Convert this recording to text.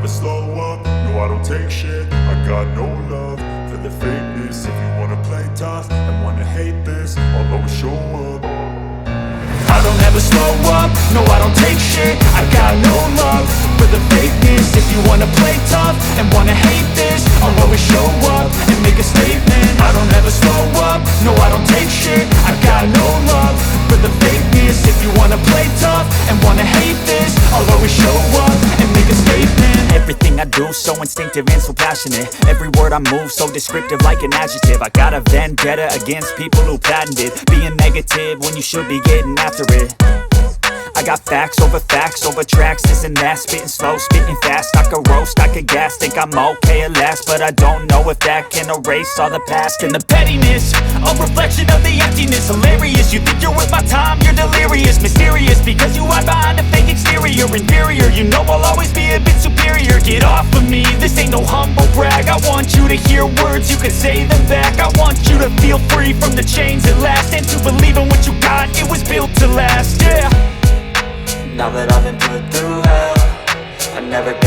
slow up, no I don't take shit. I got no love for the fakeness. If you wanna play tough and wanna hate this, I'll always show up. I don't ever slow up, no I don't take shit. I got no love for the fakeness. If you wanna play tough and wanna hate this, I'll always show up and make a statement. I don't ever slow up, no I don't take shit. I got no love for the fakeness. If you wanna play tough and wanna hate this, I'll always show up and make a statement. Everything I do so instinctive and so passionate. Every word I move so descriptive like an adjective. I got a vendetta against people who patented being negative when you should be getting after it. I got facts over tracks, this and that. Spitting slow, spitting fast, I could roast, I could gas. Think I'm okay at last, but I don't know if that can erase all the past. And the pettiness, a reflection of the emptiness. Hilarious, you think you're worth my time, you're delirious. Mysterious, because you hide behind a fake exterior. Inferior, you know I'll always be a bit superior. Get off of me, this ain't no humble brag. I want you to hear words, you can say them back. I want you to feel free from the chains at last, and to believe in what you got, it was built to last, yeah. Now that I've been put through hell, I never got